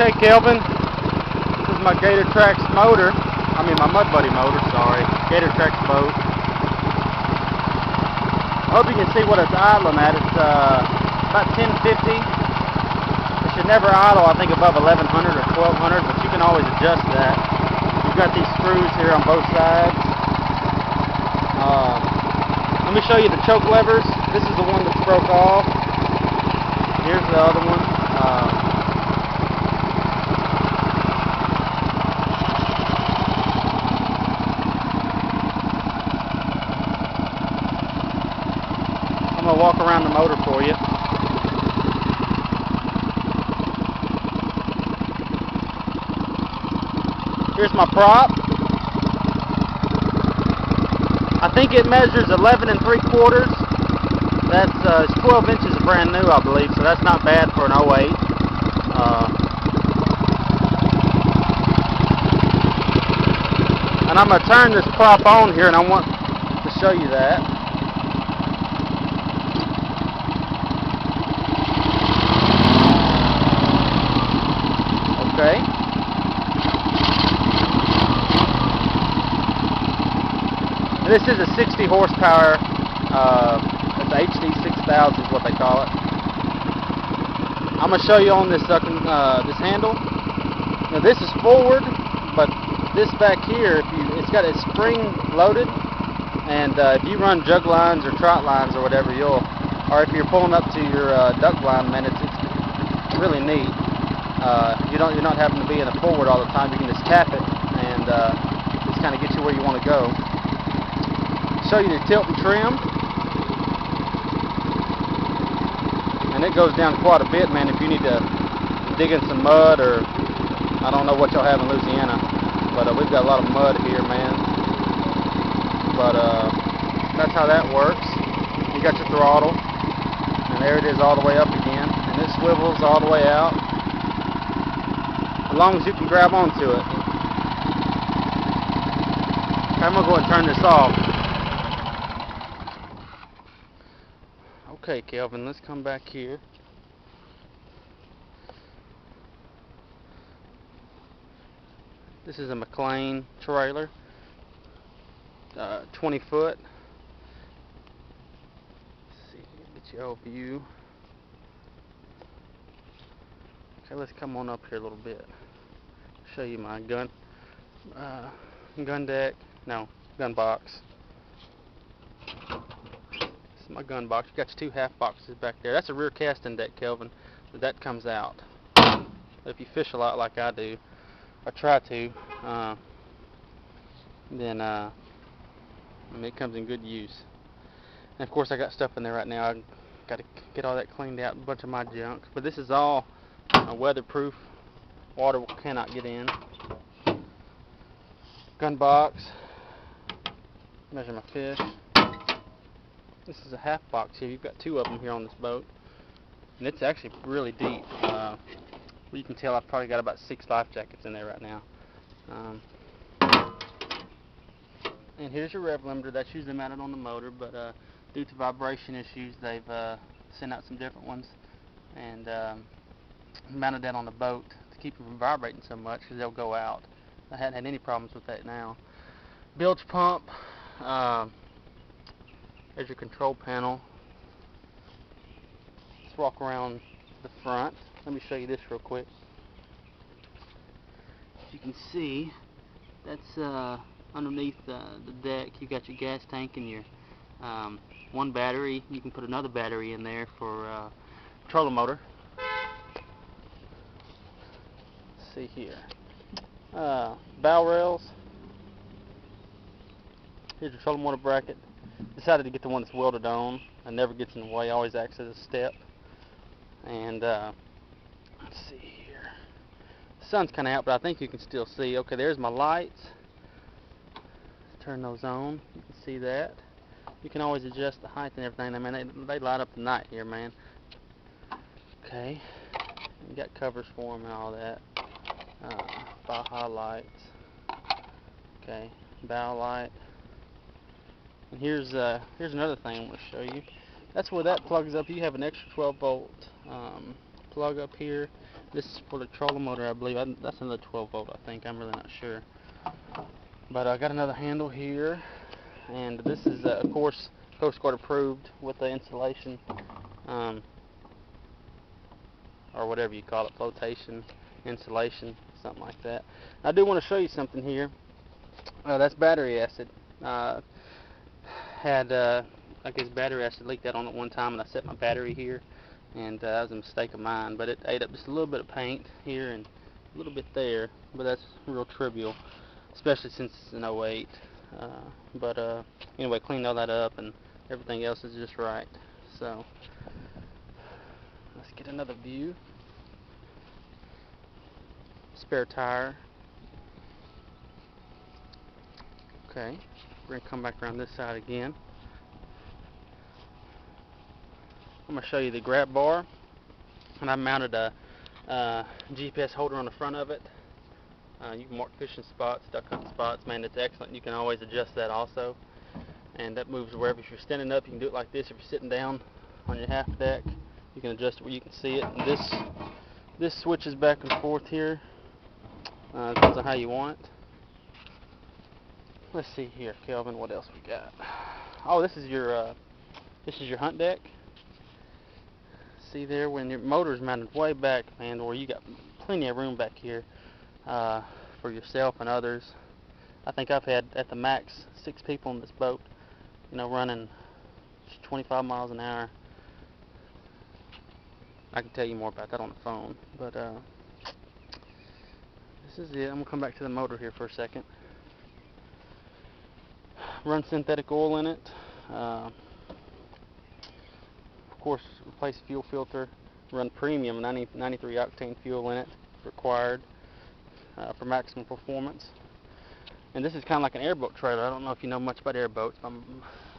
Okay, Kelvin, this is my Gator Trax motor. I mean my Mudbuddy motor, sorry. Gator Trax boat. I hope you can see what it's idling at. It's about 1050. It should never idle, I think, above 1100 or 1200, but you can always adjust that. You've got these screws here on both sides. Let me show you the choke levers. This is the one that's broke off. Here's the other one. I'm going to walk around the motor for you. Here's my prop. I think it measures 11 3/4. That's 12 inches brand new, I believe, so that's not bad for an 08. And I'm going to turn this prop on here, and I want to show you that. Okay. This is a 60 horsepower, it's HD 6000 is what they call it. I'm going to show you on this this handle. Now this is forward, but this back here, it's got a spring loaded, and if you run jug lines or trot lines or whatever, or if you're pulling up to your duck blind, man, it's really neat. You're not having to be in a forward all the time. You can just tap it and just kind of get you where you want to go. Show you the tilt and trim, and it goes down quite a bit, man, if you need to dig in some mud, or I don't know what y'all have in Louisiana, but we've got a lot of mud here, man. But that's how that works. You got your throttle, and there it is all the way up again, and it swivels all the way out as long as you can grab onto it. Okay, I'm gonna go ahead and turn this off. Okay, Kelvin, let's come back here. This is a McLean trailer, 20 foot. Let's see, get your view. Okay, let's come on up here a little bit. Show you my gun deck. No, gun box. My gun box. You got your 2 half boxes back there. That's a rear casting deck, Kelvin. That comes out. But if you fish a lot like I do, or try to, then it comes in good use. And of course, I got stuff in there right now. I got to get all that cleaned out, a bunch of my junk. But this is all weatherproof. Water cannot get in. Gun box. Measure my fish. This is a half box here. You've got 2 of them here on this boat, and it's actually really deep. You can tell I've probably got about 6 life jackets in there right now. And here's your rev limiter. That's usually mounted on the motor, but due to vibration issues, they've sent out some different ones and mounted that on the boat to keep them from vibrating so much, because they'll go out. I hadn't had any problems with that now. Bilge pump. There's your control panel. Let's walk around the front. Let me show you this real quick. As you can see, that's underneath the deck. You got your gas tank and your one battery. You can put another battery in there for trolling motor. Let's see here. Bow rails. Here's your trolling motor bracket. Decided to get the one that's welded on. It never gets in the way, always acts as a step. And let's see here. The sun's kind of out, but I think you can still see. Okay, there's my lights. Let's turn those on. You can see that. You can always adjust the height and everything. I mean, they light up the night here, man. Okay, you got covers for them and all that. Baja lights. Okay, bow light. And here's another thing I want to show you. That's where that plugs up. You have an extra 12 volt plug up here. This is for the trolling motor, I believe. That's another 12 volt, I think. I'm really not sure. But I got another handle here, and this is, of course, Coast Guard approved with the insulation, or whatever you call it, flotation, insulation, something like that. I do want to show you something here. That's battery acid. I guess battery acid leaked out on it one time, and I set my battery here, and that was a mistake of mine, but it ate up just a little bit of paint here and a little bit there, but that's real trivial, especially since it's an '08. Anyway, cleaned all that up, and everything else is just right. So let's get another view. Spare tire. Okay, we're gonna come back around this side again. I'm gonna show you the grab bar, and I mounted a GPS holder on the front of it. You can mark fishing spots, duck hunting spots. Man, it's excellent. You can always adjust that also, and that moves wherever. If you're standing up, you can do it like this. If you're sitting down on your half deck, you can adjust it where you can see it. And this switches back and forth here. Depends on how you want it. Let's see here, Kelvin. What else we got? Oh, this is your hunt deck. See there, when your motor's mounted way back, man, where you got plenty of room back here for yourself and others. I think I've had at the max 6 people in this boat, running 25 miles an hour. I can tell you more about that on the phone, but this is it. I'm gonna come back to the motor here for a second. Run synthetic oil in it. Of course, replace fuel filter. Run premium 93 octane fuel in it, required for maximum performance. And this is kind of like an airboat trailer. I don't know if you know much about airboats.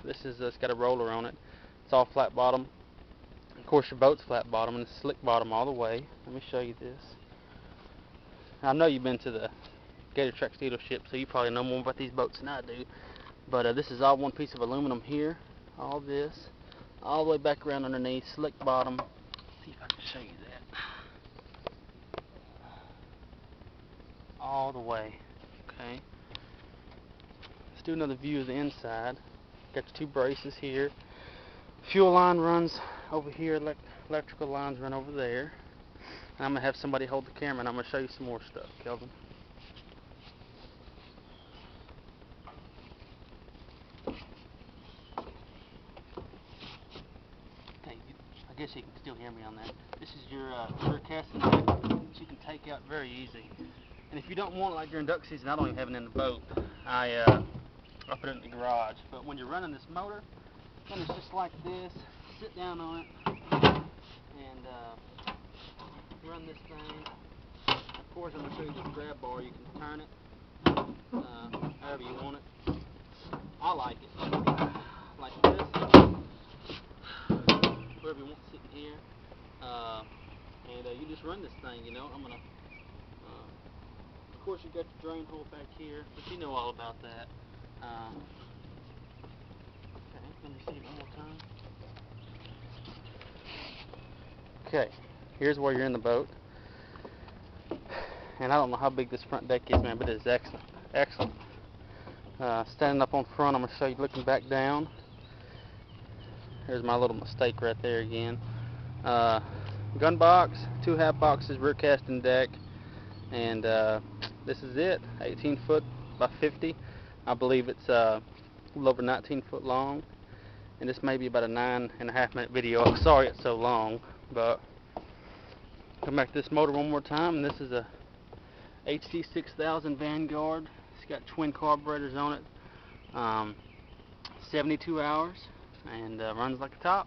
It's got a roller on it. It's all flat bottom. Of course, your boat's flat bottom and it's slick bottom all the way. Let me show you this. I know you've been to the Gator Tracks dealership, so you probably know more about these boats than I do. But this is all one piece of aluminum here. All this, all the way back around underneath, slick bottom. See if I can show you that. All the way. Okay. Let's do another view of the inside. Got your 2 braces here. Fuel line runs over here. Electrical lines run over there. And I'm gonna have somebody hold the camera, and I'm gonna show you some more stuff, Kelvin. Okay, I guess you can still hear me on that. This is your rear casting deck that you can take out very easy. And if you don't want it like during duck season, I don't even have it in the boat. I put it in the garage. But when you're running this motor, then it's just like this. Sit down on it and run this thing. Of course, I'm going to show you this grab bar. You can turn it however you want it. I like it like this. Wherever you want to sit in here. And you just run this thing, I'm going to... Of course, you've got your drain hole back here, but you know all about that. Okay, let me see it one more time. Okay, here's where you're in the boat. And I don't know how big this front deck is, man, but it is excellent. Excellent. Standing up on front, I'm going to show you looking back down. Here's my little mistake right there again. Gun box, 2 half boxes, rear casting deck, and this is it. 18 foot by 50. I believe it's a little over 19 foot long, and this may be about a 9.5 minute video. I'm sorry it's so long, but come back to this motor one more time, and this is a HD 6000 Vanguard. It's got twin carburetors on it, 72 hours, and runs like a top.